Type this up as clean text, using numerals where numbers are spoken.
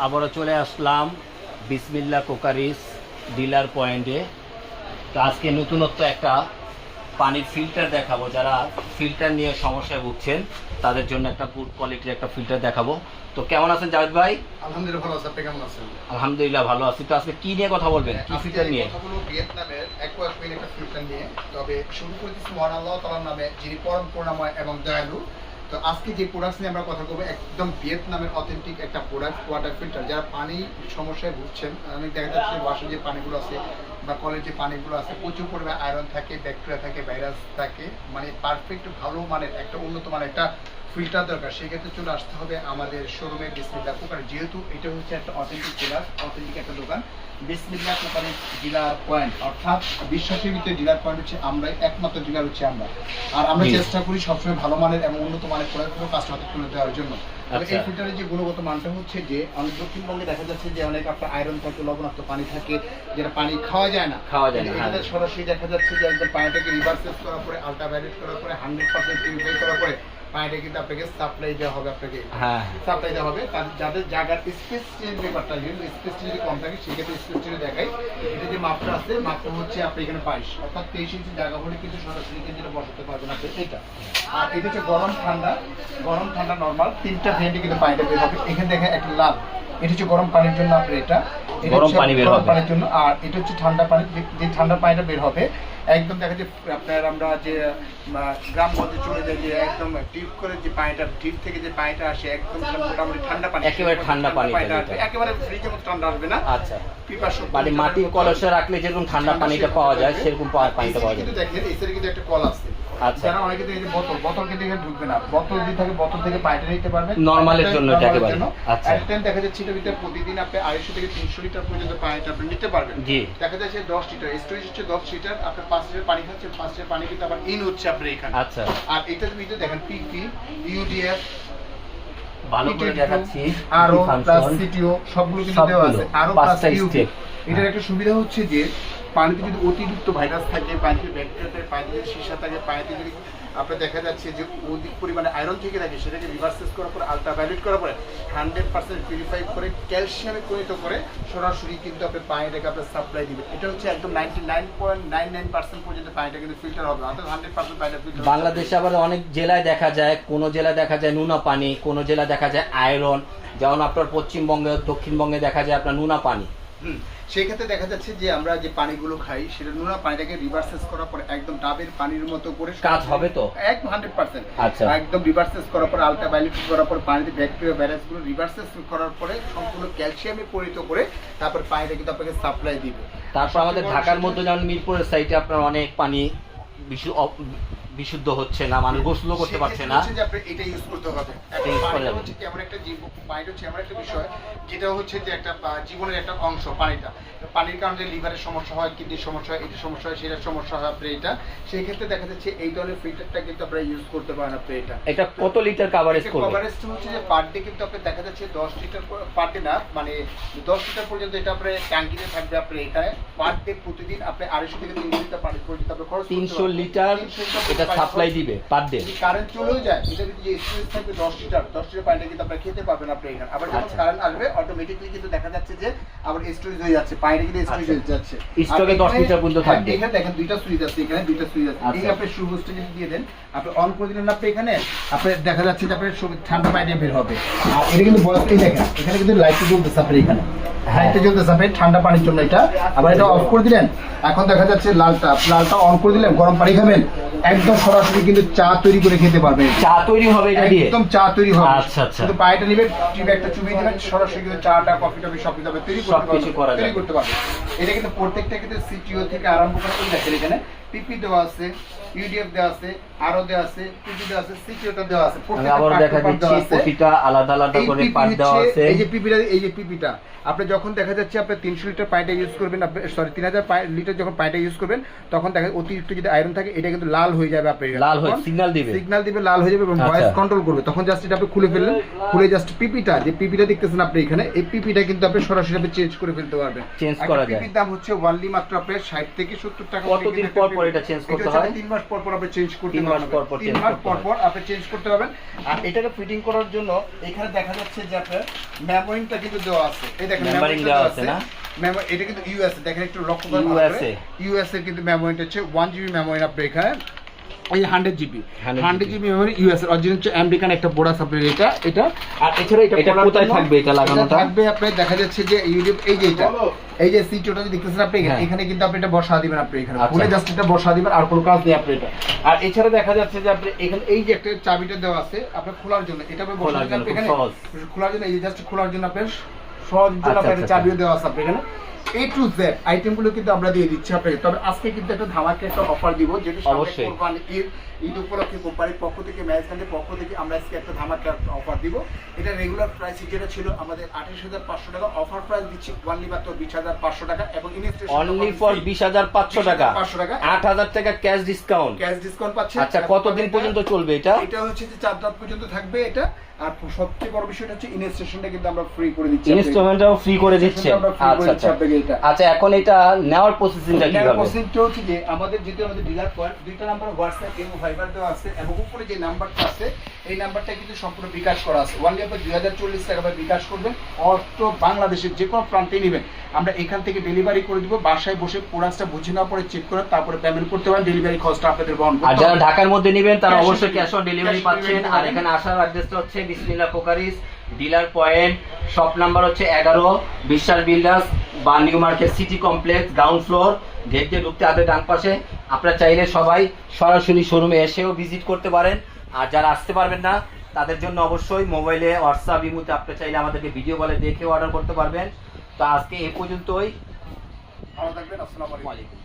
আবারও চলে আসলাম বিসমিল্লাহ কোকারিস ডিলার পয়েন্টে। তো আজকে নতুনত্ব একটা পানির ফিল্টার দেখাবো। যারা ফিল্টার নিয়ে সমস্যায় ভুগছেন তাদের জন্য একটা গুড কোয়ালিটির একটা ফিল্টার দেখাবো। তো কেমন আছেন জাভেদ ভাই? আলহামদুলিল্লাহ ভালো আছি, আপনি কেমন আছেন? আলহামদুলিল্লাহ ভালো আছি। তো আজকে কি নিয়ে কথা বলবেন, কি ফিল্টার নিয়ে? কথা বলবো ভিয়েতনামের অ্যাকোয়াকুইন একটা ফিল্টার নিয়ে। তবে শুরু করতেছি মহান আল্লাহ তাআলার নামে, যিনি পরম করুণাময় এবং দয়ালু। তো আজকে যে প্রোডাক্ট নিয়ে আমরা কথা বলবো একদম ভিয়েতনামের অথেন্টিক একটা প্রোডাক্ট, ওয়াটার ফিল্টার। যারা পানি সমস্যায় ভুগছেন, অনেক দেখা যাচ্ছে ওয়াশে যে পানিগুলো আছে বা কলের যে পানিগুলো আছে প্রচুর পরিমাণে আয়রন থাকে, ব্যাকটেরিয়া থাকে, ভাইরাস থাকে, মানে পারফেক্ট ভালো মানের একটা উন্নত মানের একটা ফিল্টার দরকার। সেক্ষেত্রে চলে আসতে হবে আমাদের শোরুমে বিসমিল্লাহ কোকারি। যেহেতু এটা হচ্ছে একটা অথেন্টিক ডিলার, অথেন্টিক একটা দোকান, বিসমিল্লাহ কোকারি ডিলার পয়েন্ট, অর্থাৎ বিশ্বাসের ভিতরে ডিলার পয়েন্ট হচ্ছে আমরাই, একমাত্র ডিলার হচ্ছে আমরা। আর আমরা চেষ্টা করি সবসময় ভালো মানের এবং উন্নত মানের প্রোডাক্টগুলো কাস্টমারকে তুলে দেওয়ার জন্য। এই ফিল্টারের যে গুণগত মানটা হচ্ছে যে অনেক দক্ষিণবঙ্গে দেখা যাচ্ছে যে অনেক আপনার আয়রন থাকে, লবণাক্ত পানি থাকে, যেটা পানি খাওয়া যায় না। এটা সরাসরি দেখা যাচ্ছে যে একদম পানিটাকে রিভার্সেস করার পরে, আল্ট্রাভায়োলেট করার পরে, 100% পিউরিফাই করার পরে পানিটা কিন্তু আপনাকে সাপ্লাই দেওয়া হবে, আপনাকে সাপ্লাই দেওয়া হবে। যাদের জায়গার স্পেস চেঞ্জ ব্যাপারটা, কিন্তু স্পেস যদি কম থাকে সেক্ষেত্রে স্পেস চেঞ্জ দেখাই। এটা যে মাপটা আছে, মাপটা হচ্ছে আপনি এখানে 22, অর্থাৎ 23 ইঞ্চি জায়গা হলে কিন্তু সরাসরি কিন্তু বসাতে পারবেন আপনি এটা। আর এটা হচ্ছে গরম ঠান্ডা, গরম ঠান্ডা নরমাল তিনটা ভেন্টে কিন্তু পানিটা বের হবে। এখানে দেখেন একটা লাল, এটা হচ্ছে গরম পানির জন্য আপনার, এটা গরম পানি বের হবে পানির জন্য। আর এটা হচ্ছে ঠান্ডা পানি, যে ঠান্ডা পানিটা বের হবে একদম দেখা যায় আপনার আমরা যে গ্রামগঞ্জে চলে যাই, যে একদম ডিপ করে যে পানিটা, ডিপ থেকে যে পানিটা আসে একদম মোটামুটি ঠান্ডা পানি, একেবারে ঠান্ডা পানি, একেবারে ফ্রিজের মতো ঠান্ডা আসবে না। আচ্ছা, মানে মাটির কলসে রাখলে যেরকম ঠান্ডা পানিটা পাওয়া যায় সেরকম পানিটা পাওয়া যায়। কিন্তু দেখেন এসের কিন্তু একটা কল আছে। আচ্ছা, যারা অনেকে দেখে বোতল, বোতল কিন্তু এখানে ঢুকবে না, বোতল যদি থাকে বোতল থেকে পানিটা নিতে পারবেন নরমালের জন্য। আচ্ছা, দেখা যাচ্ছে এটার ভিতরে প্রতিদিন আপনি 250 থেকে 300 লিটার পর্যন্ত পানিটা আপনি নিতে পারবেন। জি, দেখা যাচ্ছে 10 লিটার স্টোরেজ হচ্ছে 10 লিটার, আপনি 5 লিটার পানি খাচ্ছেন, 5 লিটার পানি কিন্তু আবার ইন হচ্ছে আপনার এখানে। আচ্ছা, আর এটার ভিতরে দেখেন পিপি, ইউডিএফ, ভালো করে দেখাচ্ছি, আরো প্লাস সিটিও সবগুলো কিন্তু দেওয়া আছে, আরো প্লাস ইউপি। এটার একটা সুবিধা হচ্ছে যে পানিতে যদি অতিরিক্ত ভাইরাস থাকে, পানিতে ব্যাকটেরিয়া থাকে, পানিতে যদি সীসা থাকে, পানিতে যদি আপনার দেখা যাচ্ছে যে অধিক পরিমাণে আয়রন থেকে থাকে, সেটাকে রিভার্সেস করার পরে, আল্ট্রাভায়োলেট করার পরে 100% পিউরিফাই করে ক্যালসিয়ামে পরিণত করে সরাসরি কিন্তু আপনি পানিটাকে আপনার সাপ্লাই দিবে। এটা হচ্ছে একদম 99.99% পর্যন্ত পানিটা কিন্তু ফিল্টার হবে, অর্থাৎ 100% পানিটা ফিল্টার। বাংলাদেশে আবার অনেক জেলায় দেখা যায়, কোন জেলায় দেখা যায় নোনা পানি, কোন জেলায় দেখা যায় আয়রন, যেমন আপনার পশ্চিমবঙ্গে, দক্ষিণবঙ্গে দেখা যায় আপনার নোনা পানি। সেই ক্ষেত্রে দেখা যাচ্ছে যে আমরা যে পানিগুলো খাই সেটা নোনা পানিটাকে রিভার্সেস করার পরে একদম ডাবের পানির মতো করে কাজ হবে তো একদম 100%। আচ্ছা, একদম রিভার্সেস করার পরে, আল্ট্রাভায়োলেট করার পরে, পানিতে ব্যাকটেরিয়া ভাইরাসগুলো রিভার্সেস করার পরে সম্পূর্ণ ক্যালসিয়ামে পরিণত করে তারপর পানিটা কিন্তু আপনাকে সাপ্লাই দিবে। তারপর আমাদের ঢাকার মধ্যে যেমন মিরপুরের সাইডে আপনার অনেক পানি বিশুদ্ধ হচ্ছে না, মানুষ গোসল করতে পারছে না, এটা ইউজ করতে হবে। পানিটা হচ্ছে এমন একটা পানিটা হচ্ছে এমন একটা বিষয় যেটা হচ্ছে যে একটা জীবনের একটা অংশ। পানির কারণে লিভারের সমস্যা হয়, কিডনির সমস্যা হয়, এটার সমস্যা হয়, সেটার সমস্যা হয় আপনার এটা। সেই ক্ষেত্রে দেখা যাচ্ছে এই ধরনের ফিল্টারটা কিন্তু আপনারা ইউজ করতে পারেন আপনি। এটা কত লিটার কভারেজ করবে? কভারেজ হচ্ছে যে পার ডে কিন্তু আপনি দেখা যাচ্ছে 10 লিটার পার ডে না, মানে 10 লিটার পর্যন্ত এটা আপনার ট্যাঙ্কিতে থাকবে আপনার এখানে। পার ডে প্রতিদিন আপনি 250 থেকে 300 লিটার পানি পর্যন্ত আপনি খরচ 300 লিটার এটা সাপ্লাই দিবে পার ডে। কারেন্ট চলেও যায়, এটা যদি যে স্টোরেজ থাকবে 10 লিটার পানিটা কিন্তু আপনি খেতে পারবেন আপনি এখানে। আবার যখন কারেন্ট আসবে অটোমেটিক্যালি কিন্তু দেখা যাচ্ছে যে আবার স্টোরেজ হয়ে যাচ্ছে, পানিটা কিন্তু স্টোরেজ হয়ে যাচ্ছে। স্টকে 10 লিটার পর্যন্ত থাকবে। এখানে দেখেন দুইটা সুইচ আছে, এখানে দুইটা সুইচ আছে। এই আপনি সুইচটা যদি দিয়ে দেন, আপনি অন করে দিলেন আপনি এখানে, আপনি দেখা যাচ্ছে যে আপনার ঠান্ডা পানি বের হবে। আর এটা কিন্তু বয়স, এই দেখেন এখানে কিন্তু লাইটটা জ্বলতেছে আপনার এখানে, লাইটটা জ্বলতেছে আপনার ঠান্ডা পানির জন্য। এটা আবার এটা অফ করে দিলেন, এখন দেখা যাচ্ছে লালটা অন করে দিলেন, গরম পানি খাবেন, একদম সরাসরি কিন্তু চা তৈরি করে খেতে পারবেন। চা তৈরি হবে এটা দিয়ে, একদম চা তৈরি হবে। আচ্ছা আচ্ছা, কিন্তু পানিটা নেবেন, টিপে একটা চুবিয়ে দিবেন, সরাসরি কিন্তু চাটা, কফি টফি সব কিছু তৈরি করতে পারবেন। এটা কিন্তু প্রত্যেকটা কিন্তু সিটিও থেকে আরম্ভ করে দেখেন এখানে পিপি দেওয়া আছে, ইউডিএফ দেওয়া আছে, আরো দেওয়া আছে, পিপি দেওয়া আছে, সিটিওটা দেওয়া আছে। আবার দেখা যাচ্ছে প্রতিটা আলাদা আলাদা করে পার্ট দেওয়া আছে। এই যে পিপিটা আপনি যখন দেখা যাচ্ছে আপনি 300 লিটার পানিটা ইউজ করবেন, আপনি সরি 3000 লিটার যখন পানিটা ইউজ করবেন, তখন দেখা অতিরিক্ত যদি আয়রন থাকে এটা কিন্তু লাল হয়ে যাবে, আপনি লাল হয়ে সিগন্যাল দিবে, লাল হয়ে যাবে এবং ভয়েস কন্ট্রোল করবে। তখন জাস্ট এটা আপনি খুলে ফেললেন, খুলে জাস্ট পিপিটা, যে পিপিটা দেখতেছেন আপনি এখানে, এই পিপিটা কিন্তু আপনি সরাসরি চেঞ্জ করে ফেলতে পারবেন। চেঞ্জ করা যায়। পিপির দাম হচ্ছে ওয়ানলি মাত্র আপনার 60 থেকে 70 টাকা। কতদিন পর পর এটা চেঞ্জ করতে এটা হয়? 3 মাস পর পর আপনি চেঞ্জ করতে 3 মাস পর পর 3 চেঞ্জ মাস করতে পর হয়। পর আপনি চেঞ্জ করতে পারবেন। আর এটাকে ফিটিং করার জন্য এখানে দেখা যাচ্ছে যে আপনার মেমোরিটা কিন্তু দেওয়া আছে। এই দেখেন Memory দেওয়া আছে না? মেমোরি এটা কিন্তু ইউএসএ, দেখেন একটু লক্ষ্য করে USA ইউএসএ কিন্তু মেমোরিটা হচ্ছে 1 GB মেমোরি আপনি এখানে এই 100 GB 100 GB মেমোরি ইউএস এর অরিজিনাল হচ্ছে আমেরিকান একটা বোর্ড আছে আপনার এটা আর এছাড়া এটা এটা কোথায় থাকবে এটা লাগানোটা? থাকবে আপনার দেখা যাচ্ছে যে ইউটিউব এই যে এটা এই যে সিটটা যে দেখতেছেন আপনি হ্যাঁ। এখানে কিন্তু আপনি এটা বসা দিবেন আপনি এখানে আচ্ছা। খুলে জাস্ট এটা বসা দিবেন আর কোনো কাজ নেই আপনি এটা। আর এছাড়া দেখা যাচ্ছে যে আপনি এখানে এই যে একটা চাবিটা দেওয়া আছে আপনি খোলার জন্য এটা আপনি বসা খোলার দিবেন জন্য আপনি এখানে খুব সহজ। খোলার জন্য এই যে জাস্ট খোলার জন্য আপনি সহজ জন্য আচ্ছা, আপনি আচ্ছা, চাবিও দেওয়া আছে আপনি এখানে A to Z আইটেমগুলো কিন্তু আমরা দিয়ে দিচ্ছি আপনাকে। তবে আজকে কিন্তু একটা ধামাকা একটা অফার দিব যেটা অবশ্যই। ঈদ উপলক্ষে কোম্পানির পক্ষ থেকে ম্যানেজমেন্টের পক্ষ থেকে আমরা আজকে একটা ধামাকা অফার দিব। এটা রেগুলার প্রাইস যেটা ছিল আমাদের 28,500 টাকা, অফার প্রাইস দিচ্ছি অনলি মাত্র 20,500 টাকা এবং অনলি ফর 20,500 টাকা, 500 টাকা 8,000 টাকা ক্যাশ ডিসকাউন্ট। ক্যাশ ডিসকাউন্ট পাচ্ছে। আচ্ছা, কতদিন পর্যন্ত চলবে এটা? এটা হচ্ছে যে 4 রাত পর্যন্ত থাকবে এটা। আর সবচেয়ে বড় বিষয়টা হচ্ছে ইনস্টলেশনটা কিন্তু আমরা ফ্রি করে দিচ্ছি। ইনস্টলমেন্টটাও ফ্রি করে দিচ্ছেন। আচ্ছা আচ্ছা আচ্ছা, এখন এটা নেওয়ার প্রসেসিংটা কিভাবে? প্রসেসিংটা হচ্ছে যে আমাদের যেটা আমাদের ডিলার পয়েন্ট দুইটা নাম্বার হোয়াটসঅ্যাপ এবং ভাইবার দেওয়া আছে এবং উপরে যে নাম্বারটা আছে এই নাম্বারটা কিন্তু সম্পূর্ণ বিকাশ করা আছে। ওয়ানলি আপনি 2040 টাকা বিকাশ করবেন, অর্থ বাংলাদেশের যে কোনো প্রান্তে নেবেন আমরা এখান থেকে ডেলিভারি করে দিব। বাসায় বসে প্রোডাক্টটা বুঝে নেওয়ার পরে চেক করে তারপরে পেমেন্ট করতে পারেন, ডেলিভারি খরচটা আপনাদের বহন করতে আর হবে। যারা ঢাকার মধ্যে নেবেন তারা Cash on অবশ্যই delivery। Cash on delivery Cash on পাচ্ছেন। delivery আর পাবেন। এখানে আসার অ্যাড্রেসটা হচ্ছে Bismillah crockeries dealer point, shop number হচ্ছে 11, বিশ্বাস বিল্ডার্স বা new market city complex, ground floor, gate দিয়ে ঢুকতে হাতের ডান পাশে। আপনারা চাইলে সবাই সরাসরি শোরুমে এসেও ভিজিট করতে পারেন। আর যারা আসতে পারবেন না তাদের জন্য অবশ্যই মোবাইলে হোয়াটসঅ্যাপ ইমোতে আপনি চাইলে আমাদেরকে ভিডিও কলে দেখে অর্ডার করতে পারবেন। তো আজকে এ পর্যন্তই। ভালো থাকবেন, আসসালামু আলাইকুম। ওয়ালাইকুম।